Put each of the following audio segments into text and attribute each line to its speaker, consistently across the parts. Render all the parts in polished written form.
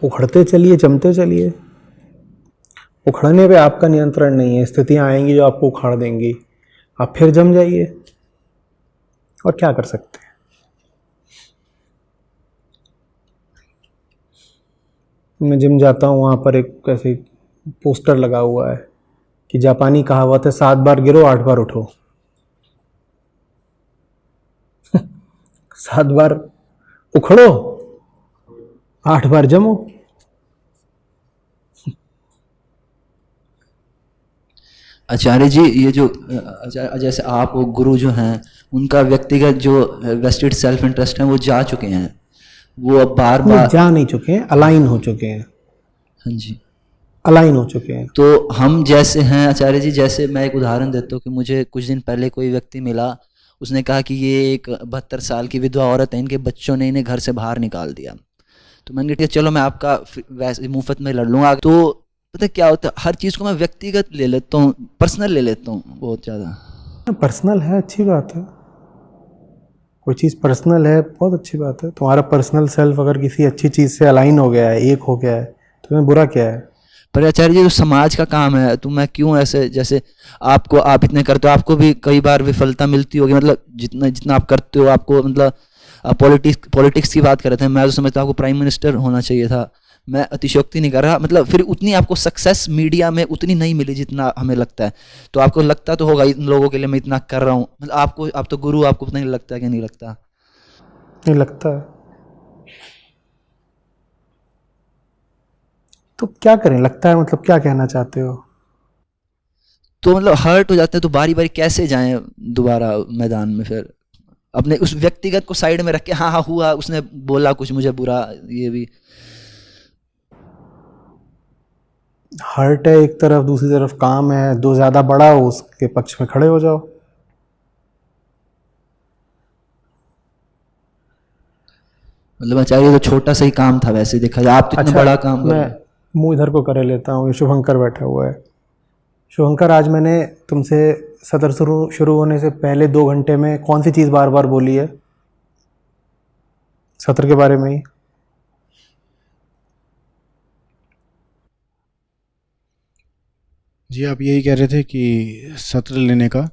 Speaker 1: उखड़ते चलिए, जमते चलिए। उखड़ने पे आपका नियंत्रण नहीं है, स्थितियां आएंगी जो आपको उखाड़ देंगी, आप फिर जम जाइए। और क्या कर सकते हैं। मैं जिम जाता हूँ, वहाँ पर एक ऐसे पोस्टर लगा हुआ है कि जापानी कहावत है 7 बार गिरो 8 बार उठो। 7 बार उखड़ो, 8 बार जमो।
Speaker 2: आचार्य जी, ये जो जैसे आप गुरु जो हैं, उनका व्यक्तिगत जो वेस्टेड सेल्फ इंटरेस्ट है वो जा चुके हैं, वो अब बार बार
Speaker 1: जा नहीं चुके हैं, अलाइन हो चुके हैं।
Speaker 2: हाँ जी,
Speaker 1: अलाइन हो चुके हैं।
Speaker 2: तो हम जैसे हैं आचार्य जी, जैसे मैं एक उदाहरण देता हूँ कि मुझे कुछ दिन पहले कोई व्यक्ति मिला, उसने कहा कि ये एक 72 साल की विधवा औरत है, इनके बच्चों ने इन्हें घर से बाहर निकाल दिया। तो मैंने कहा ठीक है, चलो मैं आपका वैसे मुफ्त में लड़ लूँगा। तो पता क्या होता है, हर चीज़ को मैं व्यक्तिगत ले लेता हूँ, पर्सनल ले लेता हूँ बहुत ज़्यादा।
Speaker 1: पर्सनल है, अच्छी बात है। कोई चीज़ पर्सनल है, बहुत अच्छी बात है। तुम्हारा पर्सनल सेल्फ अगर किसी अच्छी चीज़ से अलाइन हो गया है, एक हो गया है, तो तुम्हें बुरा क्या है।
Speaker 2: पर आचार्य जी, जो समाज का काम है, तो मैं क्यों ऐसे, जैसे आप इतने करते हो, आपको भी कई बार विफलता मिलती होगी, मतलब जितना जितना आप करते हो आपको, मतलब आप पॉलिटिक्स की बात कर रहे थे, मैं तो समझता हूँ आपको प्राइम मिनिस्टर होना चाहिए था। मैं अतिशयोक्ति नहीं कर रहा, मतलब फिर उतनी आपको सक्सेस मीडिया में उतनी नहीं मिली जितना हमें लगता है। तो आपको लगता तो होगा इन लोगों के लिए मैं इतना कर रहा हूँ, मतलब आप तो गुरु, आपको नहीं लगता कि नहीं लगता?
Speaker 1: नहीं लगता है तो क्या करें, लगता है मतलब क्या कहना चाहते हो।
Speaker 2: तो मतलब हर्ट हो जाते हैं, तो बारी बारी कैसे जाएं दोबारा मैदान में फिर, अपने उस व्यक्तिगत को साइड में रख के, हाँ हाँ हुआ, उसने बोला कुछ मुझे बुरा, ये भी।
Speaker 1: हर्ट है एक तरफ, दूसरी तरफ काम है, दो ज़्यादा बड़ा हो उसके पक्ष में खड़े हो जाओ।
Speaker 2: मतलब आचार्य, तो छोटा सा ही काम था वैसे देखा जाए, आप तो इतना
Speaker 1: अच्छा,
Speaker 2: बड़ा काम कर
Speaker 1: मैं
Speaker 2: रहे हैं।
Speaker 1: मुंह इधर को करे लेता हूँ, ये शुभंकर बैठा हुआ है। शुभंकर, आज मैंने तुमसे सत्र शुरू होने से पहले 2 घंटे में कौन सी चीज़ बार बार बोली है सत्र के बारे में ही।
Speaker 3: जी, आप यही कह रहे थे कि सत्र लेने का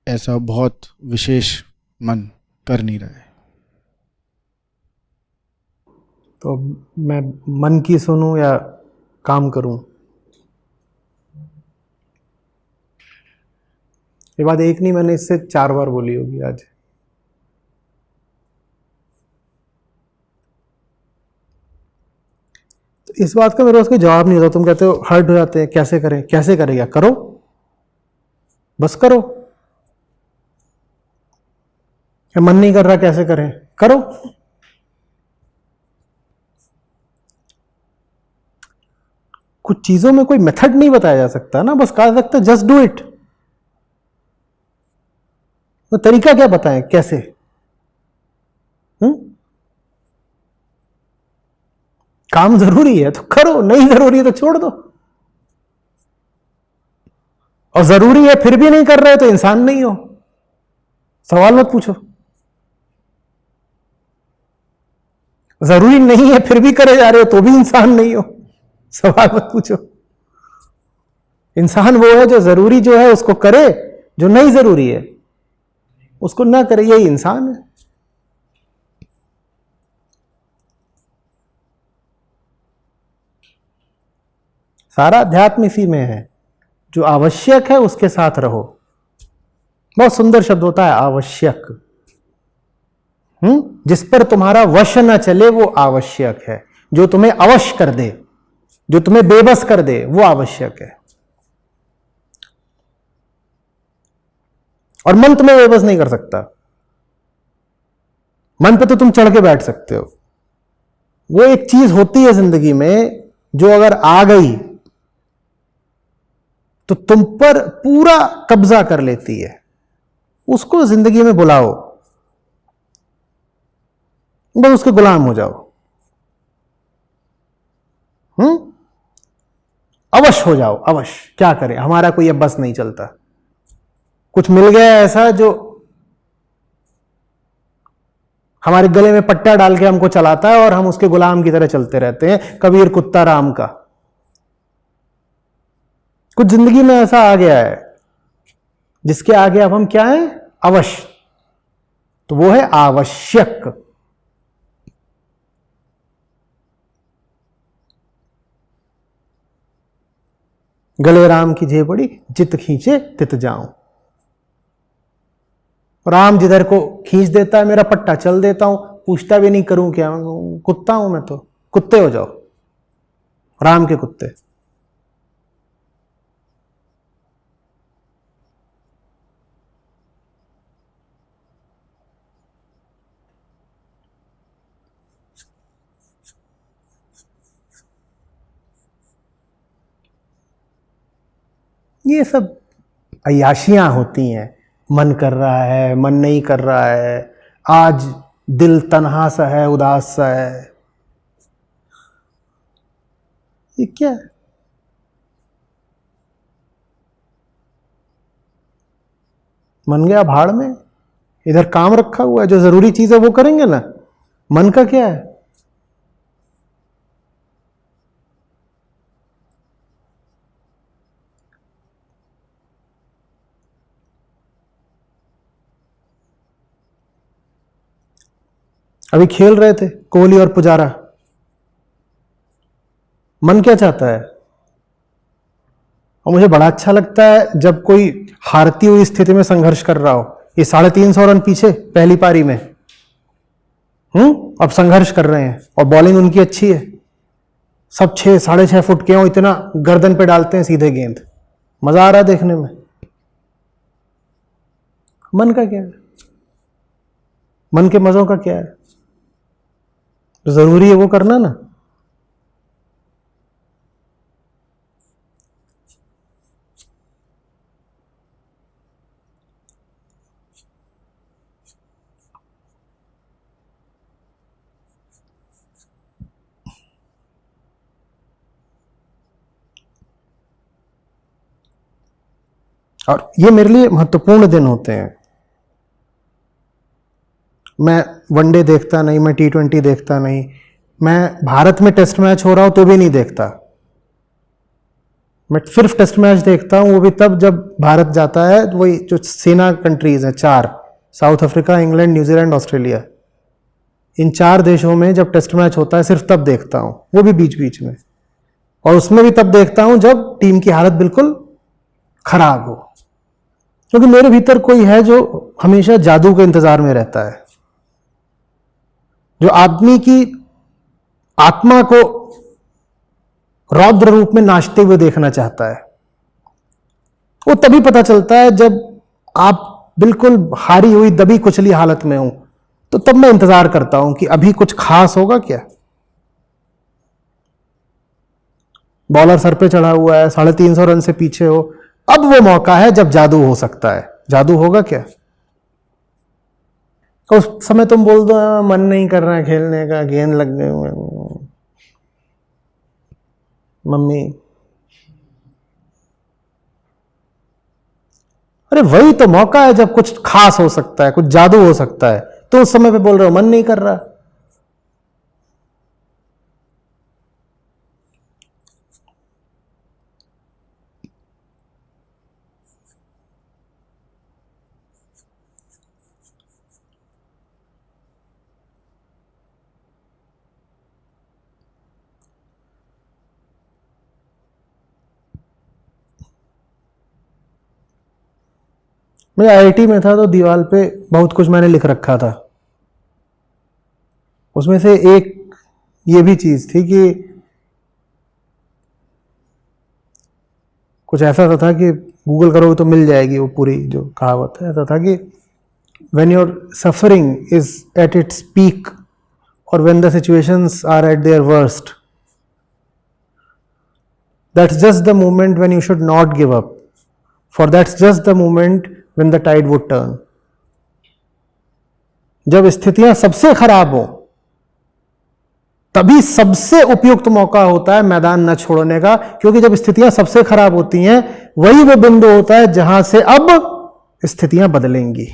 Speaker 3: ऐसा बहुत विशेष मन कर नहीं रहा है।
Speaker 1: तो मैं मन की सुनूं या काम करूं। ये बात एक नहीं, मैंने इससे 4 बार बोली होगी आज। तो इस बात का मेरे पास कोई जवाब नहीं होता। तुम कहते हो हर्ट हो जाते हैं, कैसे करें, कैसे करेगा, करो, बस करो। या मन नहीं कर रहा, कैसे करें, करो। कुछ चीजों में कोई मेथड नहीं बताया जा सकता ना, बस कहा सकता जस्ट डू इट। तो तरीका क्या बताएं, कैसे। काम जरूरी है तो करो, नहीं जरूरी है तो छोड़ दो। और जरूरी है फिर भी नहीं कर रहे हो तो इंसान नहीं हो, सवाल मत पूछो। जरूरी नहीं है फिर भी करे जा रहे हो तो भी इंसान नहीं हो, सवाल मत पूछो। इंसान वो है जो जरूरी जो है उसको करे, जो नहीं जरूरी है उसको ना करे, यही इंसान है। सारा अध्यात्म इसी में है। जो आवश्यक है उसके साथ रहो। बहुत सुंदर शब्द होता है आवश्यक। जिस पर तुम्हारा वश न चले वो आवश्यक है। जो तुम्हें अवश्य कर दे, जो तुम्हें बेबस कर दे, वो आवश्यक है। और मन तुम्हें बेबस नहीं कर सकता। मन पे तो तुम चढ़ के बैठ सकते हो। वो एक चीज होती है जिंदगी में जो अगर आ गई तो तुम पर पूरा कब्जा कर लेती है। उसको जिंदगी में बुलाओ, बस उसके गुलाम हो जाओ। अवश्य हो जाओ, अवश्य। क्या करें, हमारा कोई अब बस नहीं चलता। कुछ मिल गया ऐसा जो हमारे गले में पट्टा डाल के हमको चलाता है और हम उसके गुलाम की तरह चलते रहते हैं, कबीर कुत्ता राम का। कुछ जिंदगी में ऐसा आ गया है जिसके आगे अब हम क्या हैं? अवश्य। तो वो है आवश्यक। गले राम की झेपड़ी, जित खींचे तित जाऊं। राम जिधर को खींच देता है मेरा पट्टा चल देता हूं, पूछता भी नहीं करूं क्या, कुत्ता हूं मैं तो। कुत्ते हो जाओ, राम के कुत्ते। ये सब अय्याशियां होती हैं। मन कर रहा है, मन नहीं कर रहा है, आज दिल तन्हा सा है, उदास सा है, ये क्या है? मन गया भाड़ में। इधर काम रखा हुआ है, जो जरूरी चीज है वो करेंगे ना। मन का क्या है? अभी खेल रहे थे कोहली और पुजारा। मन क्या चाहता है? और मुझे बड़ा अच्छा लगता है जब कोई हारती हुई स्थिति में संघर्ष कर रहा हो। ये 350 रन पीछे पहली पारी में, अब संघर्ष कर रहे हैं और बॉलिंग उनकी अच्छी है। सब 6 साढ़े 6 फुट के हो, इतना गर्दन पे डालते हैं सीधे गेंद। मजा आ रहा है देखने में। मन का क्या है? मन के मजों का क्या है? जो जरूरी है वो करना ना। और ये मेरे लिए महत्वपूर्ण दिन होते हैं। मैं वनडे देखता नहीं, मैं T20 देखता नहीं, मैं भारत में टेस्ट मैच हो रहा हो तो भी नहीं देखता। मैं सिर्फ टेस्ट मैच देखता हूं, वो भी तब जब भारत जाता है। वही जो सेना कंट्रीज हैं 4, south Africa, England, New Zealand, Australia, इन 4 देशों में जब टेस्ट मैच होता है सिर्फ तब देखता हूं, वो भी बीच बीच में। और उसमें भी तब देखता हूं जब टीम की हालत बिल्कुल खराब हो, क्योंकि मेरे भीतर कोई है जो हमेशा जादू के इंतजार में रहता है, जो आदमी की आत्मा को रौद्र रूप में नाचते हुए देखना चाहता है। वो तभी पता चलता है जब आप बिल्कुल हारी हुई दबी कुचली हालत में हो, तो तब मैं इंतजार करता हूं कि अभी कुछ खास होगा क्या। बॉलर सर पे चढ़ा हुआ है, 350 रन से पीछे हो, अब वो मौका है जब जादू हो सकता है। जादू होगा क्या? तो उस समय तुम बोल दो मन नहीं कर रहा है खेलने का, गेंद लग गए हुए, मम्मी। अरे वही तो मौका है जब कुछ खास हो सकता है, कुछ जादू हो सकता है। तो उस समय पे बोल रहे हो मन नहीं कर रहा। मैं IIT में था तो दीवार पे बहुत कुछ मैंने लिख रखा था। उसमें से एक ये भी चीज थी कि कुछ ऐसा था कि गूगल करोगे तो मिल जाएगी वो पूरी जो कहावत है। ऐसा था कि when your suffering is at its peak or when the situations are at their worst, that's just the moment when you should not give up, for that's just the moment when the tide would turn. जब स्थितियां सबसे खराब हो तभी सबसे उपयुक्त मौका होता है मैदान न छोड़ने का, क्योंकि जब स्थितियां सबसे खराब होती हैं वही वो बिंदु होता है जहां से अब स्थितियां बदलेंगी।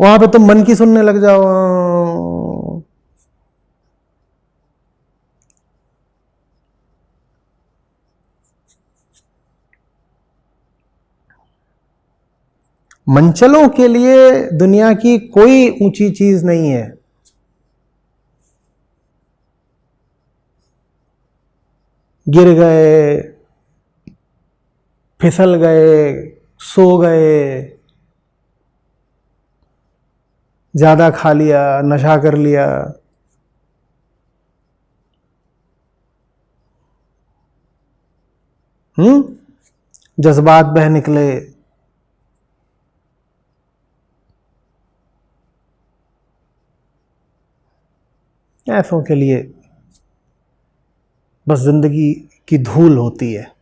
Speaker 1: वहां पे तुम मन की सुनने लग जाओ। मंचलों के लिए दुनिया की कोई ऊंची चीज नहीं है। गिर गए, फिसल गए, सो गए, ज्यादा खा लिया, नशा कर लिया, जज्बात बह निकले, ऐसों के लिए बस जिंदगी की धूल होती है।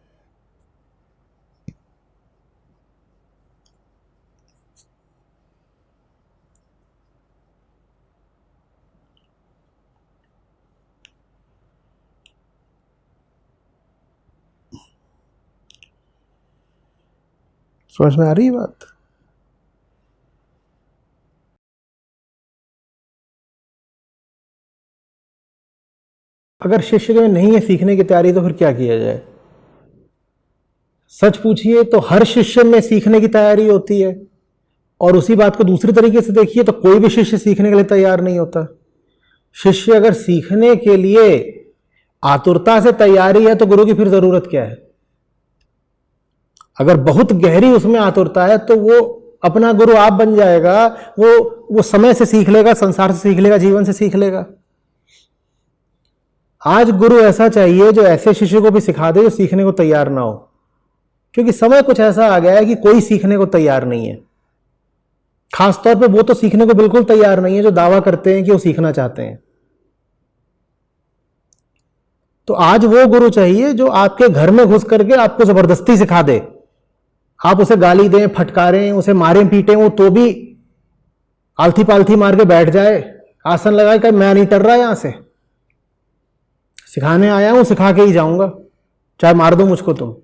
Speaker 1: समझ में आ रही है बात? अगर शिष्य में नहीं है सीखने की तैयारी, तो फिर क्या किया जाए? सच पूछिए तो हर शिष्य में सीखने की तैयारी होती है, और उसी बात को दूसरी तरीके से देखिए तो कोई भी शिष्य सीखने के लिए तैयार नहीं होता। शिष्य अगर सीखने के लिए आतुरता से तैयारी है तो गुरु की फिर जरूरत क्या है? अगर बहुत गहरी उसमें आतुरता है तो वो अपना गुरु आप बन जाएगा। वो समय से सीख लेगा, संसार से सीख लेगा, जीवन से सीख लेगा। आज गुरु ऐसा चाहिए जो ऐसे शिष्य को भी सिखा दे जो सीखने को तैयार ना हो, क्योंकि समय कुछ ऐसा आ गया है कि कोई सीखने को तैयार नहीं है। खासतौर पे वो तो सीखने को बिल्कुल तैयार नहीं है जो दावा करते हैं कि वो सीखना चाहते हैं। तो आज वो गुरु चाहिए जो आपके घर में घुस करके आपको जबरदस्ती सिखा दे। आप उसे गाली दें, फटकारें, उसे मारें पीटें, वो तो भी आलथी पालथी मार के बैठ जाए, आसन लगाए कि मैं नहीं डर रहा, यहां से सिखाने आया हूं, सिखा के ही जाऊंगा, चाहे मार दो मुझको तुम।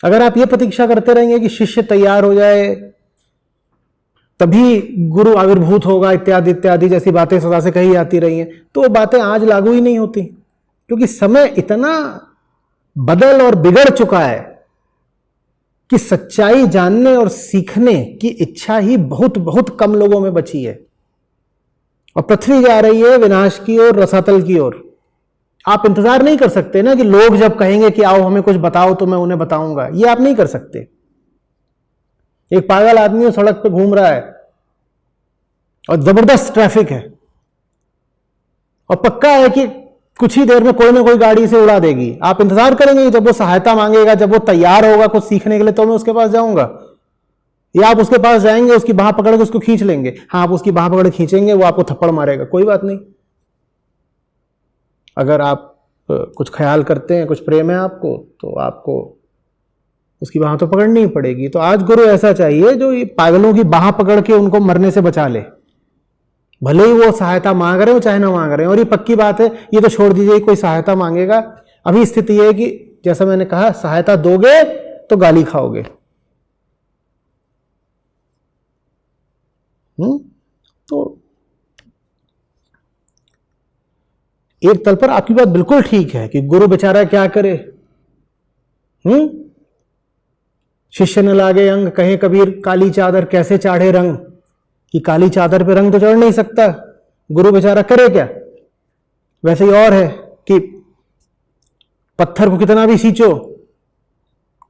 Speaker 1: अगर आप ये प्रतीक्षा करते रहेंगे कि शिष्य तैयार हो जाए तभी गुरु आविर्भूत होगा, इत्यादि इत्यादि जैसी बातें सदा से कही जाती रही हैं, तो वो बातें आज लागू ही नहीं होती, क्योंकि समय इतना बदल और बिगड़ चुका है कि सच्चाई जानने और सीखने की इच्छा ही बहुत बहुत कम लोगों में बची है, और पृथ्वी जा रही है विनाश की ओर, रसातल की ओर। आप इंतजार नहीं कर सकते ना कि लोग जब कहेंगे कि आओ हमें कुछ बताओ तो मैं उन्हें बताऊंगा, ये आप नहीं कर सकते। एक पागल आदमी सड़क पे घूम रहा है और जबरदस्त ट्रैफिक है, और पक्का है कि कुछ ही देर में कोई ना कोई गाड़ी से उड़ा देगी। आप इंतजार करेंगे जब वो सहायता मांगेगा, जब वो तैयार होगा कुछ सीखने के लिए, तो मैं उसके पास जाऊंगा, या आप उसके पास जाएंगे, उसकी बाह पकड़ के उसको खींच लेंगे? हाँ, आप उसकी बाह पकड़ खींचेंगे, वो आपको थप्पड़ मारेगा, कोई बात नहीं। अगर आप कुछ ख्याल करते हैं, कुछ प्रेम है आपको, तो आपको उसकी बाह तो पकड़नी ही पड़ेगी। तो आज गुरु ऐसा चाहिए जो ये पागलों की बाह पकड़ के उनको मरने से बचा ले, भले ही वो सहायता मांग रहे हो चाहे ना मांग रहे हो। और ये पक्की बात है, ये तो छोड़ दीजिए कोई सहायता मांगेगा। अभी स्थिति है कि जैसा मैंने कहा, सहायता दोगे तो गाली खाओगे। तो एक तल पर आपकी बात बिल्कुल ठीक है कि गुरु बेचारा क्या करे। शिष्य न लागे अंग, कहे कबीर काली चादर कैसे चाढ़े रंग, कि काली चादर पे रंग तो चढ़ नहीं सकता, गुरु बेचारा करे क्या। वैसे ही और है कि पत्थर को कितना भी सींचो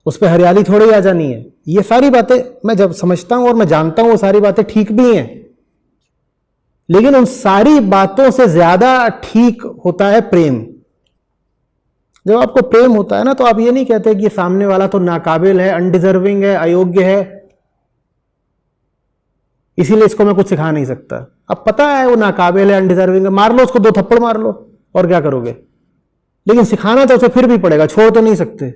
Speaker 1: उस पर हरियाली थोड़ी आ जानी है। ये सारी बातें मैं जब समझता हूं और मैं जानता हूं वो सारी बातें ठीक भी हैं, लेकिन उन सारी बातों से ज्यादा ठीक होता है प्रेम। जब आपको प्रेम होता है ना, तो आप ये नहीं कहते कि सामने वाला तो नाकाबिल है, अनडिजर्विंग है, अयोग्य है, इसीलिए इसको मैं कुछ सिखा नहीं सकता। अब पता है वो नाकाबिल है, अनडिजर्विंग है, मार लो उसको, 2 थप्पड़ मार लो, और क्या करोगे। लेकिन सिखाना तो उसे फिर भी पड़ेगा, छोड़ तो नहीं सकते।